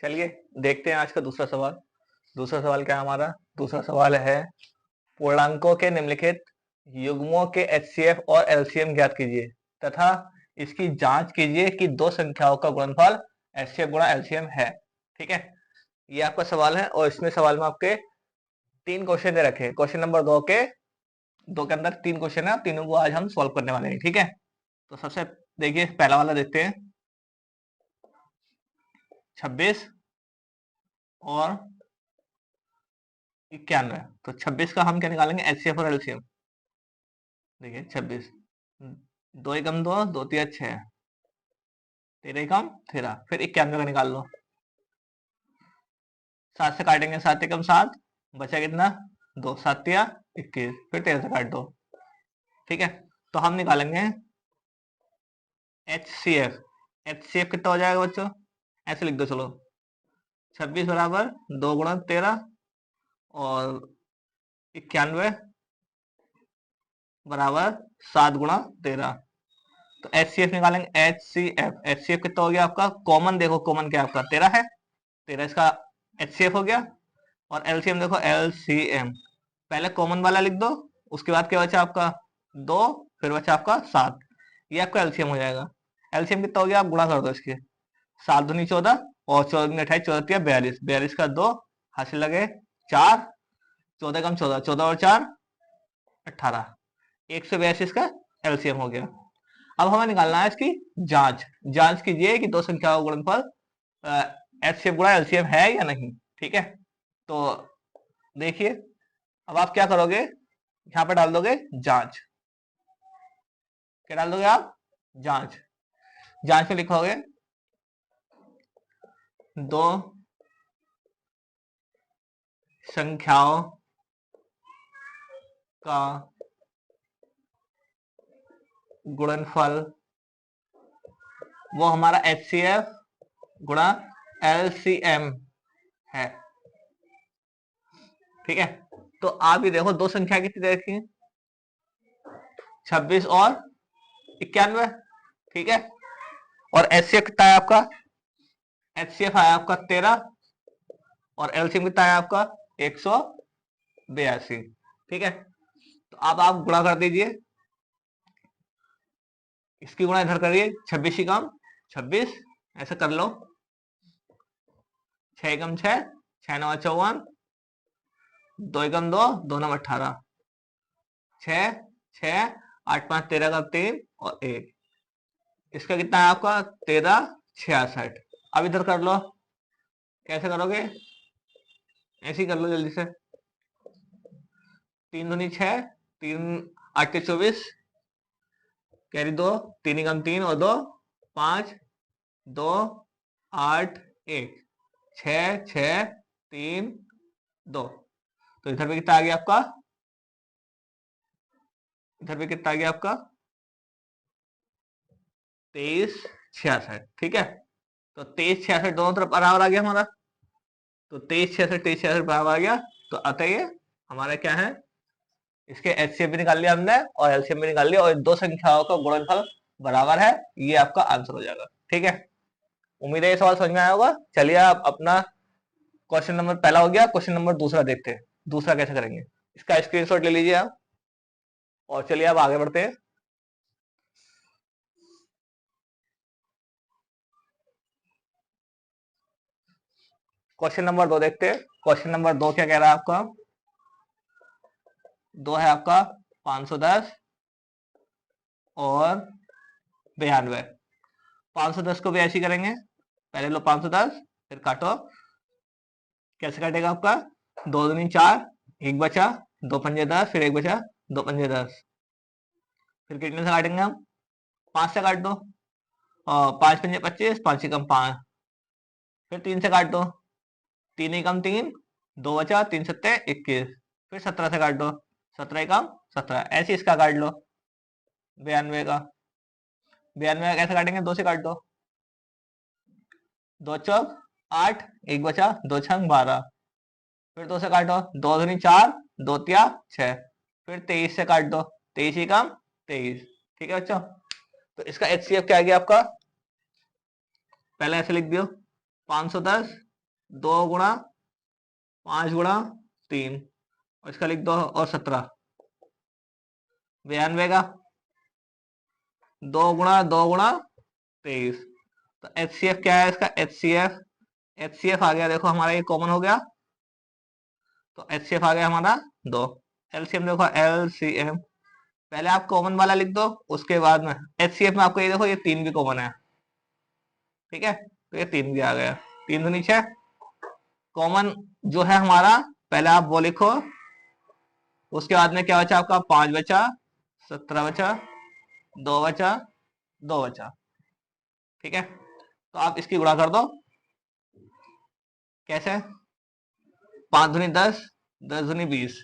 चलिए देखते हैं आज का दूसरा सवाल। दूसरा सवाल क्या है हमारा? दूसरा सवाल है पूर्णांकों के निम्नलिखित युग्मों के एचसीएफ और एलसीएम ज्ञात कीजिए तथा इसकी जांच कीजिए कि दो संख्याओं का गुणनफल एचसीएफ गुणा एलसीएम है। ठीक है, ये आपका सवाल है और इसमें सवाल में आपके तीन क्वेश्चन दे रखे हैं। क्वेश्चन नंबर दो के अंदर तीन क्वेश्चन है, तीनों को आज हम सॉल्व करने वाले हैं। ठीक है, तो सबसे देखिए पहला वाला देखते हैं 26 और 91। तो 26 का हम क्या निकालेंगे? एचसीएफ और एलसीएम। देखिए 26, दो एकम दो, दो तिया 6, तेरह एकम 13, फिर 91 का निकाल लो। 7 से काटेंगे, 7 एकम 7, बचा कितना? 2, 7 तिया 21, फिर 13 से काट दो। ठीक है, तो हम निकालेंगे एचसीएफ। एचसीएफ कितना हो जाएगा बच्चों? ऐसे लिख दो चलो, 26 बराबर 2 गुणा 13 और 91 बराबर 7 गुणा 13। तो एचसीएफ निकालेंगे। एचसीएफ कितना हो गया आपका? कॉमन देखो, कॉमन क्या आपका? 13 है, 13 इसका एचसीएफ हो गया। और एलसीएम देखो, एलसीएम पहले कॉमन वाला लिख दो, उसके बाद क्या बचा आपका? 2, फिर बचा आपका 7, ये आपका एलसीएम हो जाएगा। एलसीएम कितना हो गया? आप गुणा कर दो इसके, 7 दूनी 14 और 14 दूनी 28, 14 42, 42 का 2 हासिल लगे 4, 14 कम 14, 14 और 4 18, 182 का एलसीएम हो गया। अब हमें निकालना है इसकी जांच। जांच कीजिए कि दो संख्याओं का गुणनफल एचसीएफ गुणा एलसीएम है या नहीं। ठीक है, तो देखिए अब आप क्या करोगे, यहां पर डाल दोगे जांच। क्या डाल दोगे आप? जांच। जांच में लिखोगे दो संख्याओं का गुणनफल वो हमारा एचसीएफ गुणा एलसीएम है। ठीक है, तो आप ये देखो दो संख्या कितनी देखी? 26 और 91। ठीक है, और एचसीएफ कितना है आपका? एचसीएफ आया आपका 13 और एलसीएम कितना है आपका? 182। ठीक है, तो अब आप गुणा कर दीजिए, इसकी गुणा इधर करिए, 26 ही कम 26, ऐसे कर लो, 6 कम 6, 6 9 54, 2 एकम 2, 2 9 18, 6 6 8 5 13 का 3 और 1, इसका कितना है आपका? 13 66। अब इधर कर लो, कैसे करोगे? ऐसे ही कर लो जल्दी से, 3 दूनी 6, 3 8 के 24, कैरी 2, 3 एकम 3 और 2 5, 2 8 1, 6 6 3 2। तो इधर पे कितना आ गया आपका? इधर पे कितना आ गया आपका? 23 66। ठीक है, तो 23 66 दोनों तरफ बराबर आ गया हमारा। तो 23 66 बराबर आ गया। तो अतः ये हमारा क्या है? इसके एचसीएफ भी निकाल लिया हमने और एलसीएम भी निकाल लिया, और दो संख्याओं का गुणनफल बराबर है, ये आपका आंसर हो जाएगा। ठीक है, उम्मीद है ये सवाल समझ में आया होगा। चलिए आप अपना क्वेश्चन नंबर पहला हो गया, क्वेश्चन नंबर दूसरा देखते हैं। दूसरा कैसे करेंगे, इसका स्क्रीनशॉट ले लीजिए आप, और चलिए आप आगे बढ़ते हैं। क्वेश्चन नंबर 2 देखते हैं। क्वेश्चन नंबर 2 क्या कह रहा है आपका? 2 है आपका 510 और 92। 510 को भी ऐसे ही करेंगे, पहले लो 510, फिर काटो। कैसे काटेगा आपका? 2 दूनी 4, 1 बचा, 2 पंजे 10, फिर 1 बचा, 2 पंजे 10, फिर कितने से काटेंगे हम? 5 से काट दो, और 5 पंजे 25, 5 एकम 5, फिर 3 से काट दो, 3 एकम 3, 2 बचा, 3 सत्ते 21, फिर 17 से काट दो, 17 एकम 17, ऐसे इसका काट लो 92 का। 92 का कैसे काटेंगे? 2 से काट दो, 2 चौक 8, 1 बचा, 2 छंग 12, फिर 2 से काटो, 2 दूनी 4, 2 तिया 6, फिर 23 से काट दो, 23 ही कम 23। ठीक है बच्चों, तो इसका एचसीएफ क्या आ गया आपका? पहले ऐसे लिख दियो, 510 2 गुणा 5 गुणा 3, और इसका लिख दो और 17, 92 का 2 गुणा 2 गुणा 23। तो HCF क्या है इसका? HCF आ गया, देखो हमारा ये कॉमन हो गया, तो HCF आ गया हमारा 2। LCM देखो LCM, पहले आप कॉमन वाला लिख दो, उसके बाद में HCF में आपको ये देखो ये 3 भी कॉमन है, ठीक है, तो ये 3 भी आ गया, 3 तो नीचे कॉमन जो है हमारा, पहले आप वो लिखो, उसके बाद में क्या बचा आपका? 5 बचा, 17 बचा, 2 बचा, 2 बचा, ठीक है। तो आप इसकी गुणा कर दो, कैसे? 5 दूनी 10, 10 दूनी 20,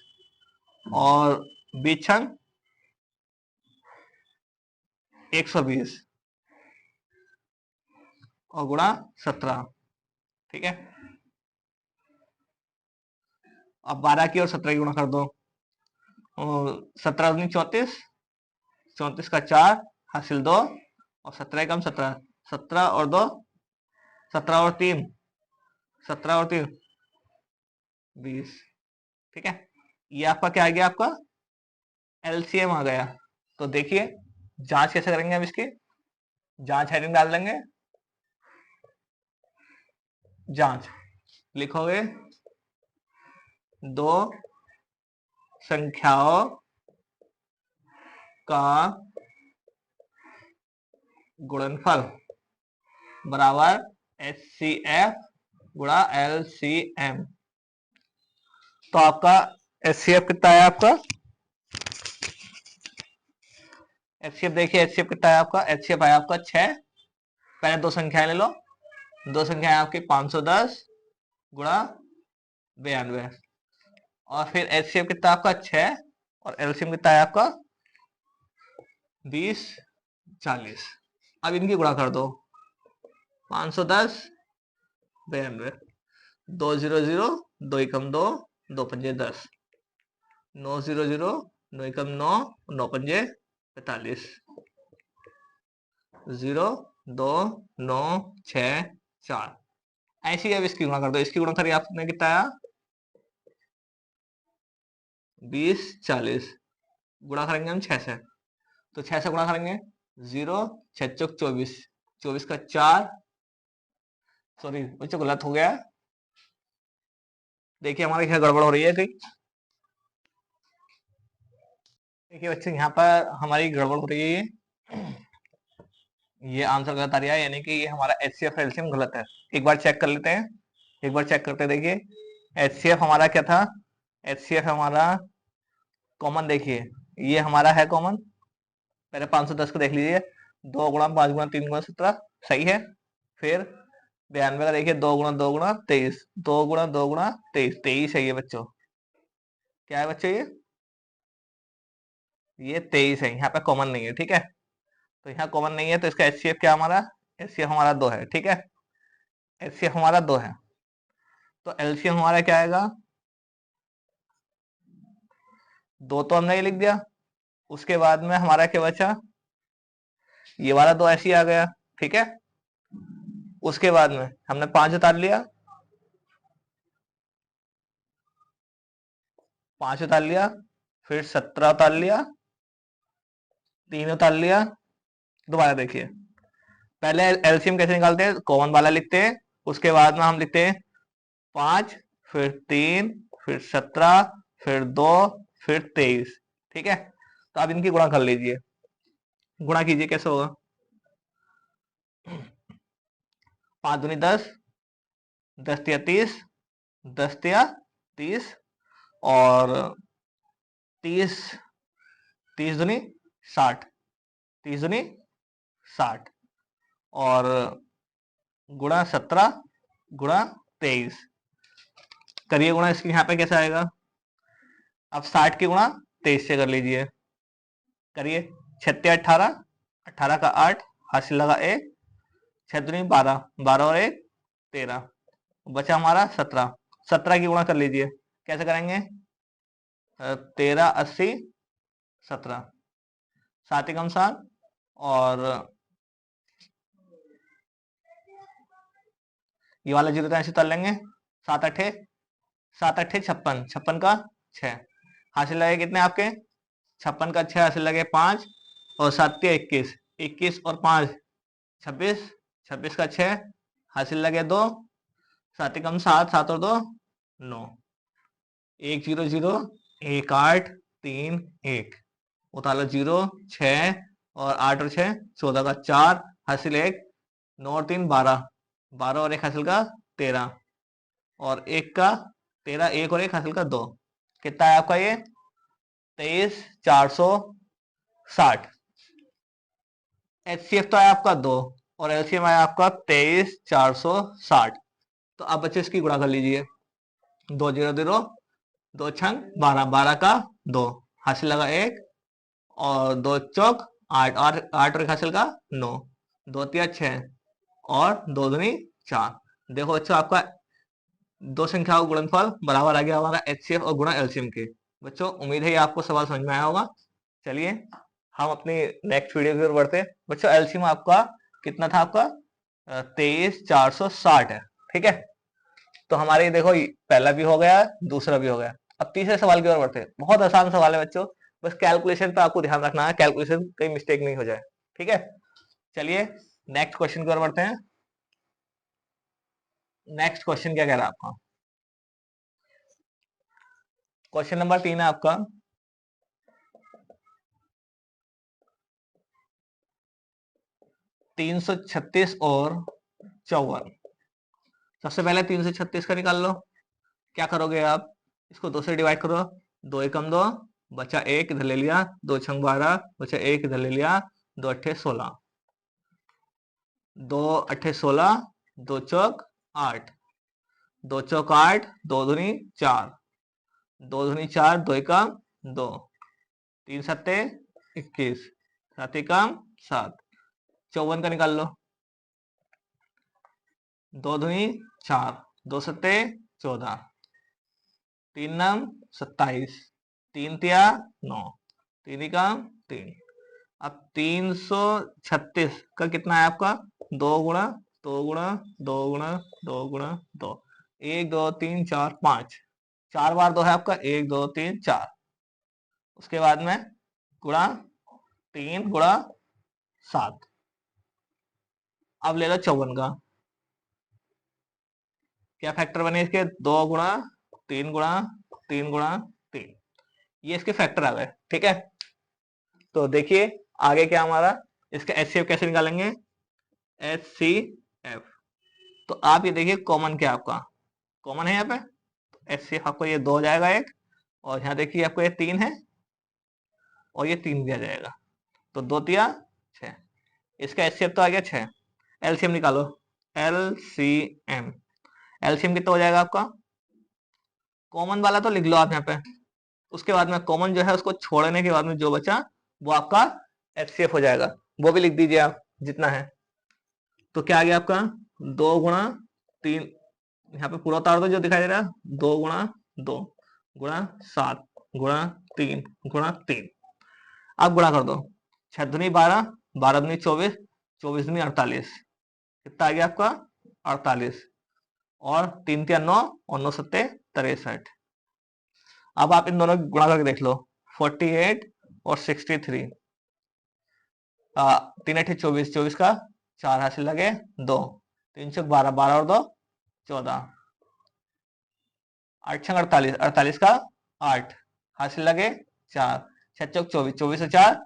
और 20 छंग 120, और गुणा 17, ठीक है। अब 12 की और 17 की गुणा कर दो, 17 दूनी 34, 34 का 4 हासिल 2, और 17 कम 17, 17 और 2, 17 और 3, 17 और 3 20, ठीक है। ये आपका क्या आ गया? आपका LCM आ गया। तो देखिए जांच कैसे करेंगे हम इसकी? जांच हेडिंग डाल देंगे, जांच लिखोगे, दो संख्याओं का गुणनफल बराबर HCF गुणा LCM। तो आपका HCF कितना है? आपका HCF देखिए, HCF कितना है आपका? HCF है आपका 6। पहले दो संख्याएं ले लो, दो संख्याएं आपकी 510 गुणा 92, और फिर HCF कितना आपका? 6, और LCM कितना है आपका? 20 40। अब इनकी गुणा कर दो, 510 92, 200, 2 एकम 2, 2 पंजे 10, 900, 9 एकम 9, 9 पंजे 45, 0 2 9 6 4। ऐसी अब इसकी गुणा कर दो, इसकी गुणा करिए आपने कितना आया? 20 40, गुणा करेंगे हम 6 से, तो 6 से गुणा करेंगे, 0 6 चौक 24, 24 का 4, सॉरी बच्चों गलत हो गया, देखिए हमारे क्या गड़बड़ हो रही है कहीं। देखिए बच्चे यहाँ पर हमारी गड़बड़ हो रही है, ये आंसर गलत आ रहा है, यानी कि ये हमारा HCF LCM गलत है। एक बार चेक कर लेते हैं, एक बार चेक करते हैं। देखिए HCF हमारा क्या था? HCF हमारा कॉमन, देखिए ये हमारा है कॉमन, पहले 510 को देख लीजिए, 2 गुणा 5 गुणा 3 गुणा 17, सही है। फिर 92 का देखिए, 2 गुणा 2 गुणा 23, 2 गुणा 2 गुणा 23, 23 है ये बच्चों, क्या है बच्चों? ये 23 है, यहाँ पे कॉमन नहीं है, ठीक है। तो यहाँ कॉमन नहीं है, तो इसका HCF क्या हमारा? HCF हमारा 2 है, ठीक है, HCF हमारा 2 है। तो LCM हमारा क्या आएगा? 2 तो हमने ये लिख दिया, उसके बाद में हमारा क्या बचा? ये वाला 2 ऐसे ही आ गया, ठीक है। उसके बाद में हमने 5 उतार लिया, 5 उतार लिया, फिर 17 उतार लिया, 3 उतार लिया। दोबारा देखिए, पहले LCM कैसे निकालते हैं? कॉमन वाला लिखते हैं, उसके बाद में हम लिखते हैं 5, फिर 3, फिर 17, फिर 2, फिर 23, ठीक है। तो आप इनकी गुणा कर लीजिए, गुणा कीजिए, कैसे होगा? 5 दूनी 10, 10 तिया 30, 10 तिया 30, और 30, 30 दूनी 60, 30 दूनी 60, और गुणा 17 गुणा 23, करिए गुणा इसकी, यहाँ पे कैसे आएगा? अब 60 की गुणा 23 से कर लीजिए, करिए, 6 18, 18 का 8 हासिल लगा 1, 6 दूनी 12, 12 और 1 13, बचा हमारा 17, 17 की गुणा कर लीजिए, कैसे करेंगे? 13 80 17, 7 एकम 7, और ये वाला जीरो तो ऐसे उतार लेंगे, सात अट्ठे 56, 56 का 6 हासिल लगे कितने आपके, 56 का 6 हासिल लगे 5, और 7 के 21, 21 और 5 26, 26 का 6 हासिल लगे 2, 7 कम 7, 7 और 2 9, 1 0 0 1 8 3 1 उतार लो 0 6 और 8 और 6 14 का 4 हासिल 1, 9 और 3 12, 12 और 1 हासिल का 13, और 1 का 13, 1 और 1 हासिल का 2, कितना है आपका ये 23 460। HCF तो आया आपका 2 और LCM आया आपका 23 460। तो आप बच्चे इसकी गुणा कर लीजिए, 2 0 0 2 छंग 12, 12 का 2 हासिल लगा 1, और 2 चौक 8, 8 और 1 हासिल का 9, 2 तिया 6 और 2 दूनी 4। देखो बच्चों आपका दो संख्याओं का गुणनफल बराबर आ गया हमारा HCF और गुणा LCM के। बच्चों उम्मीद है आपको सवाल समझ में आया होगा। चलिए हम अपनी नेक्स्ट वीडियो की ओर बढ़ते हैं। बच्चों LCM आपका कितना था, आपका 23 460 है, ठीक है। तो हमारे देखो पहला भी हो गया, दूसरा भी हो गया। अब तीसरे सवाल की ओर बढ़ते हैं। बहुत आसान सवाल है बच्चों, बस कैलकुलेशन पे आपको ध्यान रखना है, कैलकुलेशन कहीं मिस्टेक नहीं हो जाए, ठीक है। चलिए नेक्स्ट क्वेश्चन की ओर बढ़ते हैं। नेक्स्ट क्वेश्चन क्या कह रहा है आपका, क्वेश्चन नंबर 3 है आपका, 336 और 54। सबसे पहले 336 का निकाल लो। क्या करोगे आप, इसको 2 से डिवाइड करो, 2 एकम 2 बचा 1 इधर ले लिया, 2 छंग 12 बचा 1 इधर ले लिया, 2 अट्ठे 16, 2 अट्ठे 16, 2 चौक 8, 2 चौक 8, 2 दूनी 4, 2 दूनी 4, 2 एकम 2, 3 सत्ते 21, 7 एकम 7, 54 का निकाल लो, 2 दूनी 4, 2 सत्ते 14, 3 नम 27, 3 तिया 9, 3 एकम 3। अब 336 का कितना है आपका, 2 गुणा 2 गुणा 2 गुणा 2 गुणा 2, 1 2 3 4 5, 4 बार 2 है आपका, 1 2 3 4। उसके बाद में गुणा 3 गुणा 7। अब ले लो 54 का, क्या फैक्टर बने इसके, 2 गुणा 3 गुणा 3 गुणा 3, ये इसके फैक्टर आ गए, ठीक है। तो देखिए आगे क्या हमारा, इसका HCF कैसे निकालेंगे, HCF। तो आप ये देखिए कॉमन क्या आपका, कॉमन है यहाँ पे, HCF आपको ये 2 हो जाएगा एक, और यहाँ देखिए आपको ये 3 है और ये 3 भी आ जाएगा, तो 2 तिया 6। इसका HCF तो आ गया 6। LCM निकालो, LCM, LCM कितना हो जाएगा आपका, कॉमन वाला तो लिख लो आप यहाँ पे, उसके बाद में कॉमन जो है उसको छोड़ने के बाद में जो बचा वो आपका HCF हो जाएगा, वो भी लिख दीजिए आप जितना है। तो क्या आ गया आपका, 2 गुणा 3, यहाँ पे पूरा उतार दो जो दिखाई दे रहा है, 2 गुणा 2 गुणा 7 गुणा 3 गुणा 3। अब गुणा कर दो, 6 दूनी 12, 12 दूनी 24, 24 दूनी 48, कितना आ गया आपका 48, और 3 तिया 9 और 9 सत्ते 63। अब आप इन दोनों की गुणा करके देख लो, 48 और 63, 3 अठे 24, 24 का 4 हासिल लगे 2, 3 चौक 12, 12 और 2 14, 8 छंग 48, 48 का 8 हासिल लगे 4, 6 चौक 24, 24 और 4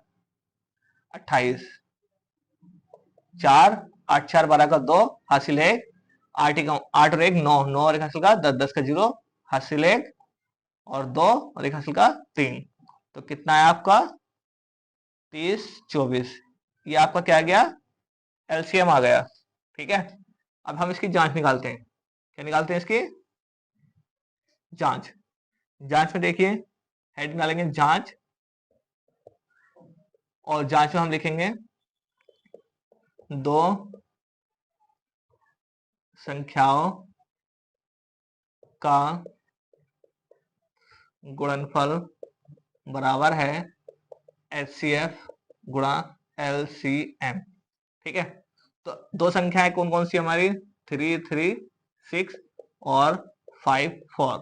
28, 4 8 4 12 का 2 हासिल है 8 8 और 1 9, 9 और 1 हासिल का 10, 10 का 0 हासिल 1 और 2 और 1 हासिल का 3। तो कितना है आपका 30 24, ये आपका क्या आ गया, LCM आ गया, ठीक है। अब हम इसकी जांच निकालते हैं, क्या निकालते हैं इसकी जांच। जांच में देखिए हेड निकालेंगे जांच, और जांच में हम लिखेंगे दो संख्याओं का गुणनफल बराबर है HCF गुणा LCM, ठीक है। तो दो संख्याएं कौन कौन सी हमारी, 3 3 6 और 6.54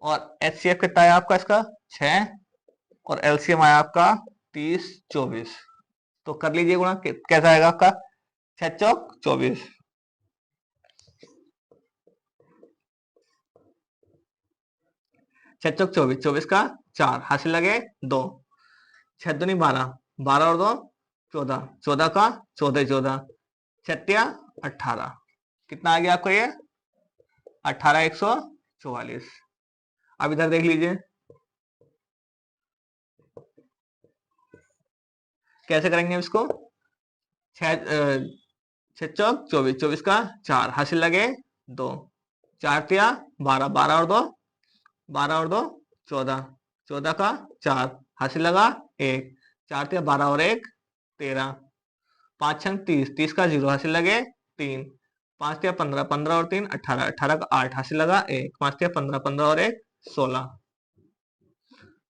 और HCF कितना है आपका इसका 6 और LCM आया आपका 30-24। तो कर लीजिए गुणा, कैसा आएगा आपका 6 चौक 24, 6 चौक 24, 24 का 4 हासिल लगे 2, 6 दूनी 12, 12 और 2 14, 14 का 14 14, 6 18, कितना आ गया आपको ये 18 144। अब इधर देख लीजिए कैसे करेंगे इसको, 6 चौक 24, 24 का 4 हासिल लगे 2, 4 तिया 12, 12 और 2 12 और 2 14, 14 का 4 हासिल लगा 1, 4 तिया 12 और 1 13, 5 छंग 30, 30 का 0 हासिल लगे 3, 5 तिया 15, 15 और 3 18, 18 का 8 हासिल लगा 1, 5 तिया 15, 15 और 1 16।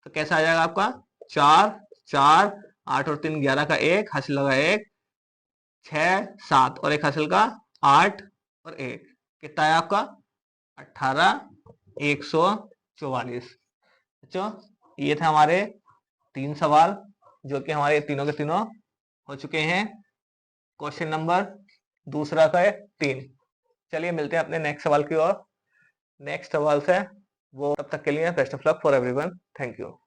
तो कैसा आ जाएगा आपका 4 4, 8 और 3 11 का 1 हासिल लगा 1, 6 7 और 1 हासिल का 8 और 1, कितना है आपका 18 144। बच्चों ये थे हमारे 3 सवाल जो कि हमारे तीनों के तीनों हो चुके हैं। क्वेश्चन नंबर दूसरा का है 3। चलिए मिलते हैं अपने नेक्स्ट सवाल की ओर। नेक्स्ट सवाल से वो, तब तक के लिए best of luck for everyone. Thank you.